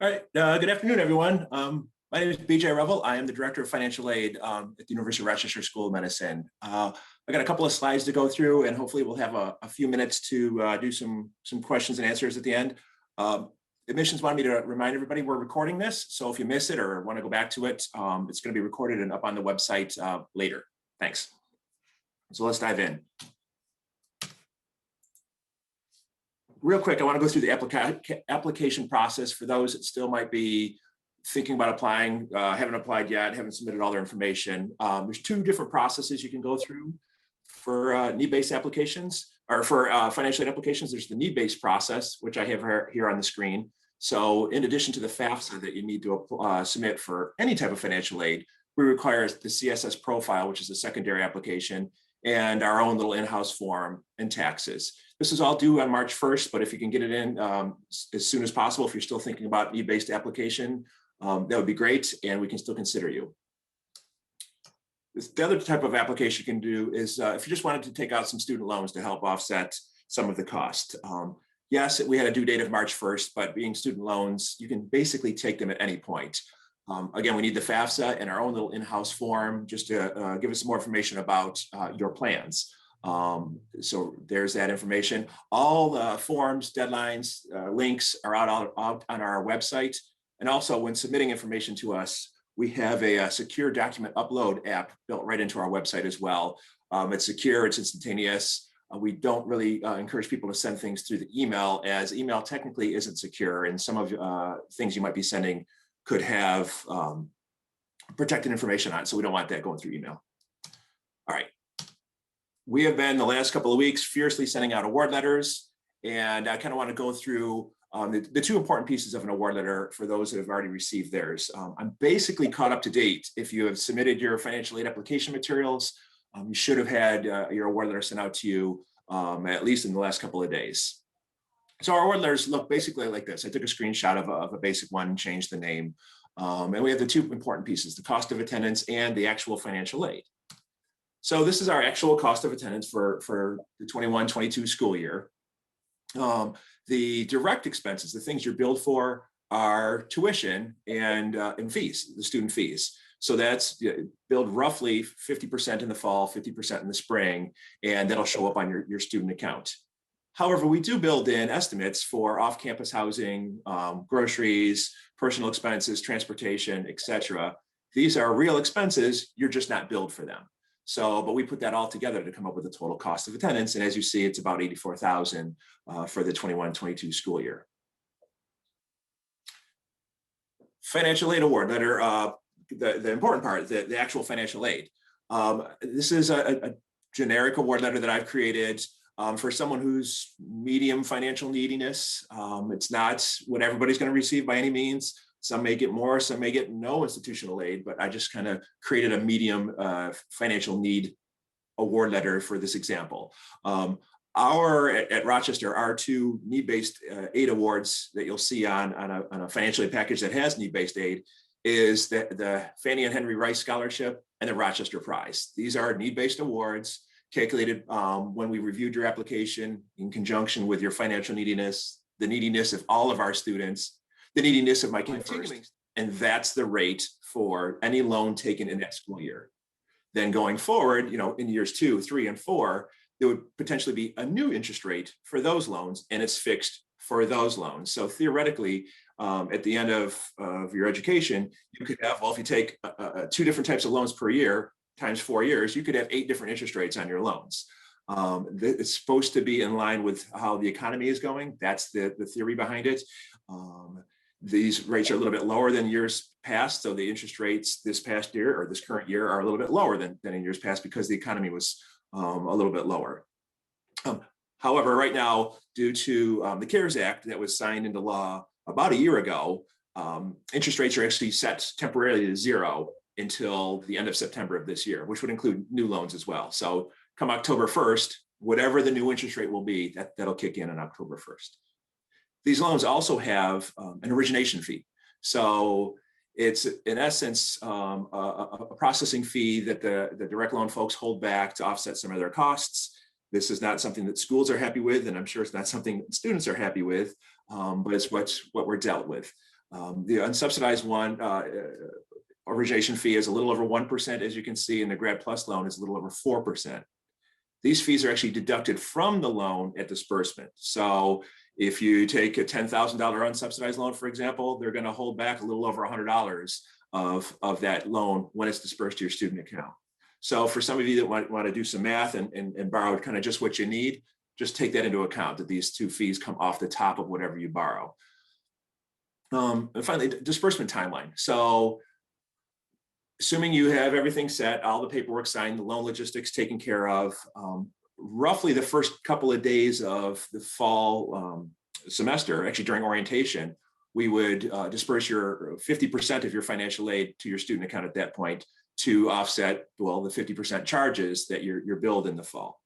All right, good afternoon, everyone. My name is BJ Revel. I am the Director of Financial Aid at the University of Rochester School of Medicine. I got a couple of slides to go through, and hopefully we'll have a few minutes to do some questions and answers at the end. Admissions wanted me to remind everybody we're recording this, so if you miss it or want to go back to it, it's going to be recorded and up on the website later. Thanks. So let's dive in. Real quick, I want to go through the application process for those that still might be thinking about applying, haven't applied yet, haven't submitted all their information. There's two different processes you can go through for need-based applications, or for financial aid applications. There's the need-based process, which I have here on the screen. So in addition to the FAFSA that you need to submit for any type of financial aid, we require the CSS profile, which is a secondary application, and our own little in-house form and taxes. This is all due on March 1st, but if you can get it in as soon as possible, if you're still thinking about need-based application, that would be great, and we can still consider you. The other type of application you can do is if you just wanted to take out some student loans to help offset some of the cost. Yes, we had a due date of March 1st, but being student loans, you can basically take them at any point. Again, we need the FAFSA and our own little in-house form just to give us more information about your plans. So there's that information. All the forms, deadlines, links are out on our website. And also when submitting information to us, we have a secure document upload app built right into our website as well. It's secure, it's instantaneous. We don't really encourage people to send things through the email, as email technically isn't secure, and some of things you might be sending could have protected information on it, so we don't want that going through email. All right. We have been the last couple of weeks fiercely sending out award letters, and I kind of want to go through the two important pieces of an award letter for those that have already received theirs. I'm basically caught up to date. If you have submitted your financial aid application materials, you should have had your award letter sent out to you at least in the last couple of days. So our award letters look basically like this. I took a screenshot of a basic one, changed the name, and we have the two important pieces, the cost of attendance and the actual financial aid. So this is our actual cost of attendance for the 21-22 school year. The direct expenses, the things you're billed for, are tuition and fees, the student fees. So that's billed roughly 50% in the fall, 50% in the spring, and that'll show up on your student account. However, we do build in estimates for off-campus housing, groceries, personal expenses, transportation, etc. These are real expenses, you're just not billed for them. So, but we put that all together to come up with the total cost of attendance. And as you see, it's about $84,000 for the 21-22 school year. Financial aid award letter, the important part, the actual financial aid. This is a generic award letter that I've created for someone who's medium financial neediness. It's not what everybody's going to receive by any means. Some may get more, some may get no institutional aid, but I just kind of created a medium financial need award letter for this example. At Rochester, our two need-based aid awards that you'll see on a financial aid package that has need-based aid is the Fannie and Henry Rice Scholarship and the Rochester Prize. These are need-based awards calculated when we reviewed your application in conjunction with your financial neediness, the neediness of all of our students, the neediness of my kid first, and that's the rate for any loan taken in that school year. Then going forward, in years 2, 3, and 4, there would potentially be a new interest rate for those loans, and it's fixed for those loans. So theoretically, at the end of your education, you could have, well, if you take 2 different types of loans per year times 4 years, you could have 8 different interest rates on your loans. It's supposed to be in line with how the economy is going. That's the theory behind it. These rates are a little bit lower than years past. So the interest rates this past year or this current year are a little bit lower than in years past because the economy was a little bit lower. However, right now, due to the CARES Act that was signed into law about a year ago, interest rates are actually set temporarily to 0 until the end of September of this year, which would include new loans as well. So come October 1st, whatever the new interest rate will be, that'll kick in on October 1st. These loans also have an origination fee. So it's in essence a processing fee that the direct loan folks hold back to offset some of their costs. This is not something that schools are happy with, and I'm sure it's not something that students are happy with, but it's what we're dealt with. The unsubsidized one, origination fee is a little over 1%, as you can see, and the Grad Plus loan is a little over 4%. These fees are actually deducted from the loan at disbursement. So if you take a $10,000 unsubsidized loan, for example, they're going to hold back a little over $100 of that loan when it's dispersed to your student account. So for some of you that want to do some math and borrow kind of just what you need, just take that into account, that these two fees come off the top of whatever you borrow. And finally, disbursement timeline. So assuming you have everything set, all the paperwork signed, the loan logistics taken care of, roughly the first couple of days of the fall semester, actually during orientation, we would disperse your 50% of your financial aid to your student account at that point to offset, well, the 50% charges that you're billed in the fall.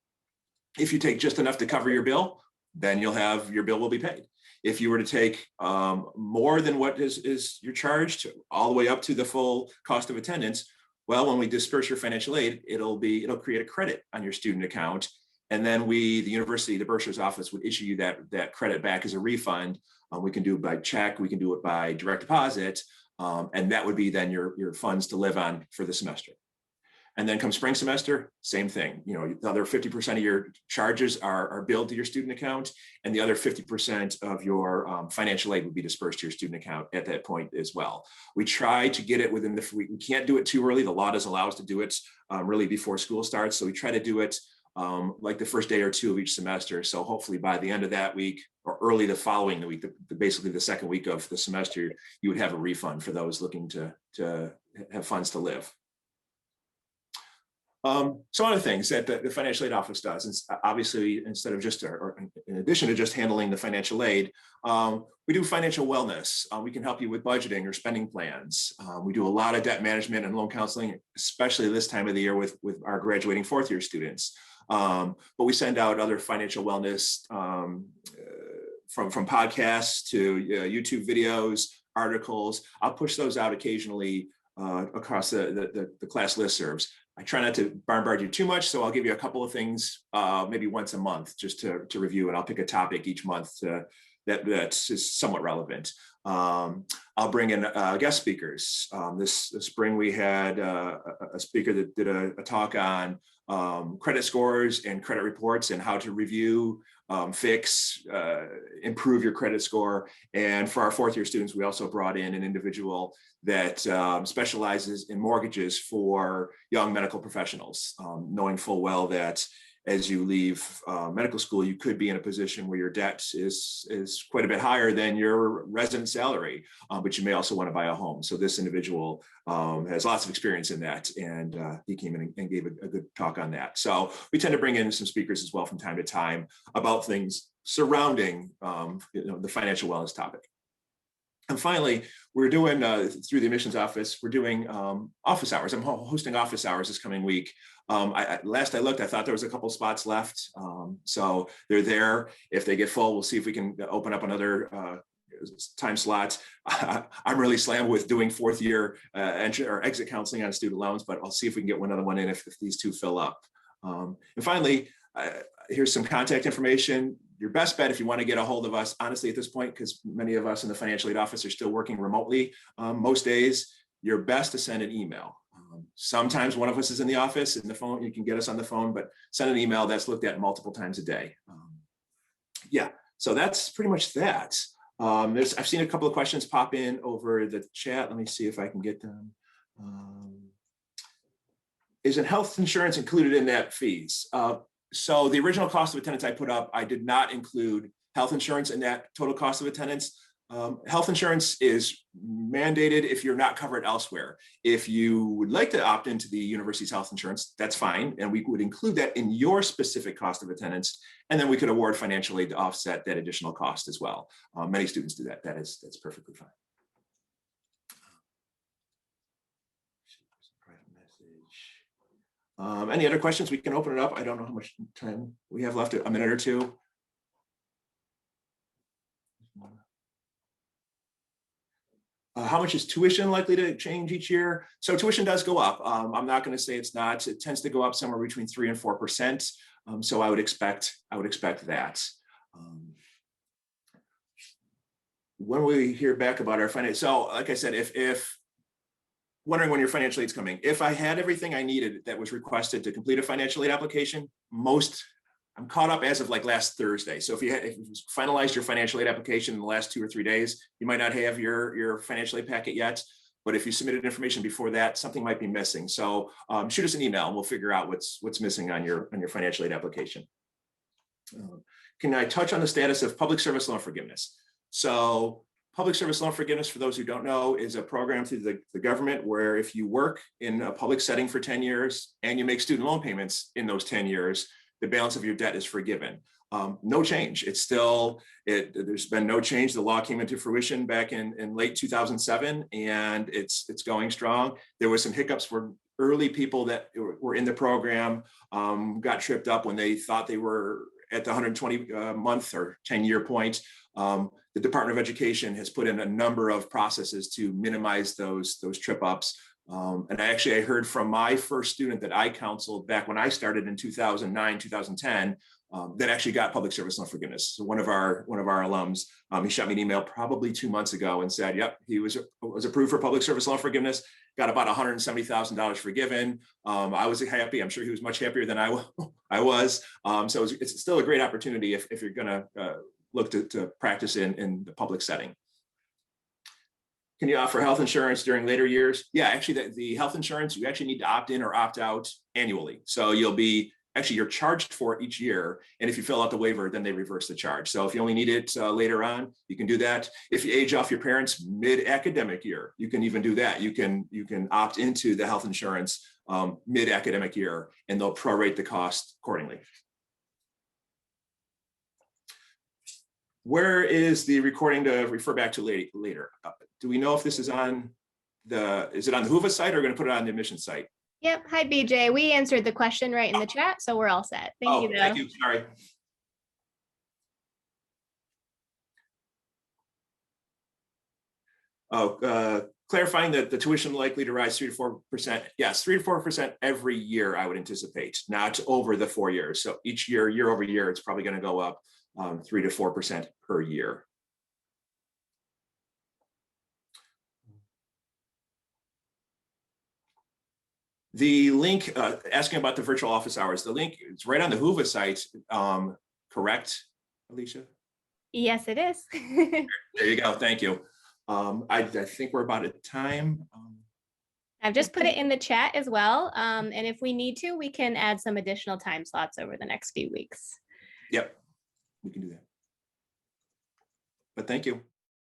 If you take just enough to cover your bill, then your bill will be paid. If you were to take more than what is you're charged, all the way up to the full cost of attendance, well, when we disperse your financial aid, it'll create a credit on your student account. And then the university, the bursar's office would issue you that credit back as a refund. We can do it by check, we can do it by direct deposit, and that would be then your funds to live on for the semester. And then come spring semester, same thing. The other 50% of your charges are billed to your student account, and the other 50% of your financial aid would be dispersed to your student account at that point as well. We try to get it within we can't do it too early. The law doesn't allow us to do it really before school starts. So we try to do it like the first day or two of each semester. So hopefully by the end of that week or early the following week, basically the second week of the semester, you would have a refund for those looking to have funds to live. Some other things that the financial aid office does is obviously, instead of just, or in addition to just handling the financial aid, we do financial wellness. We can help you with budgeting or spending plans. We do a lot of debt management and loan counseling, especially this time of the year with our graduating fourth year students. But we send out other financial wellness from podcasts to YouTube videos, articles. I'll push those out occasionally across the class listservs. I try not to bombard you too much, so I'll give you a couple of things maybe once a month just to review, and I'll pick a topic each month that is somewhat relevant. I'll bring in guest speakers. This spring we had a speaker that did a talk on credit scores and credit reports and how to review, fix, improve your credit score. And for our fourth year students, we also brought in an individual that specializes in mortgages for young medical professionals, knowing full well that as you leave medical school, you could be in a position where your debt is quite a bit higher than your resident salary, but you may also want to buy a home. So this individual has lots of experience in that, and he came in and gave a good talk on that. So we tend to bring in some speakers as well from time to time about things surrounding the financial wellness topic. And finally, we're doing, through the admissions office, we're doing office hours. I'm hosting office hours this coming week. Last I looked, I thought there was a couple spots left. So they're there. If they get full, we'll see if we can open up another time slot. I'm really slammed with doing fourth year entry or exit counseling on student loans, but I'll see if we can get another one in if these two fill up. And finally, here's some contact information. Your best bet if you want to get a hold of us, honestly, at this point, because many of us in the financial aid office are still working remotely most days, you're best to send an email. Sometimes one of us is in the office and the phone, you can get us on the phone, but send an email that's looked at multiple times a day. Yeah, so that's pretty much that. I've seen a couple of questions pop in over the chat. Let me see if I can get them. Isn't health insurance included in that fees? So the original cost of attendance I put up, I did not include health insurance in that total cost of attendance. Health insurance is mandated if you're not covered elsewhere. If you would like to opt into the university's health insurance, that's fine. And we would include that in your specific cost of attendance. And then we could award financial aid to offset that additional cost as well. Many students do that. That's perfectly fine. Any other questions? We can open it up. I don't know how much time we have left, a minute or two. How much is tuition likely to change each year? So tuition does go up. I'm not going to say it's not. It tends to go up somewhere between 3% and 4%. So I would expect that. when we hear back about our finance, so like I said, if wondering when your financial aid's coming, if I had everything I needed that was requested to complete a financial aid application, I'm caught up as of like last Thursday. So if you finalized your financial aid application in the last 2 or 3 days, you might not have your financial aid packet yet. But if you submitted information before that, something might be missing. So shoot us an email and we'll figure out what's missing on your financial aid application. Can I touch on the status of public service loan forgiveness? So public service loan forgiveness, for those who don't know, is a program through the government where if you work in a public setting for 10 years and you make student loan payments in those 10 years, the balance of your debt is forgiven. No change. There's been no change. The law came into fruition back in late 2007, and it's going strong. There were some hiccups for early people that were in the program, got tripped up when they thought they were at the 120 month or 10-year point. The Department of Education has put in a number of processes to minimize those trip ups. And I heard from my first student that I counseled back when I started in 2009, 2010, that actually got public service loan forgiveness. So one of our alums, he shot me an email probably 2 months ago and said, yep, he was approved for public service loan forgiveness, got about $170,000 forgiven. I was happy. I'm sure he was much happier than I was. So it's still a great opportunity if you're going to look to practice in the public setting. Can you offer health insurance during later years? Yeah, actually the health insurance, you actually need to opt in or opt out annually. So you're charged for it each year. And if you fill out the waiver, then they reverse the charge. So if you only need it later on, you can do that. If you age off your parents mid-academic year, you can even do that. You can opt into the health insurance mid-academic year, and they'll prorate the cost accordingly. Where is the recording to refer back to later? Do we know if this is on is it on the Whova site or are we going to put it on the admission site? Yep. Hi, BJ. We answered the question right in the chat, so we're all set. Thank you, though. Thank you. Sorry. Clarifying that the tuition likely to rise 3 to 4%. Yes, 3 to 4% every year, I would anticipate, not over the 4 years. So each year, year over year, it's probably going to go up 3 to 4% per year. The link, asking about the virtual office hours, the link is right on the Whova site, correct, Alicia? Yes, it is. There you go. Thank you. I think we're about at time. I've just put it in the chat as well. And if we need to, we can add some additional time slots over the next few weeks. Yep, we can do that. But thank you.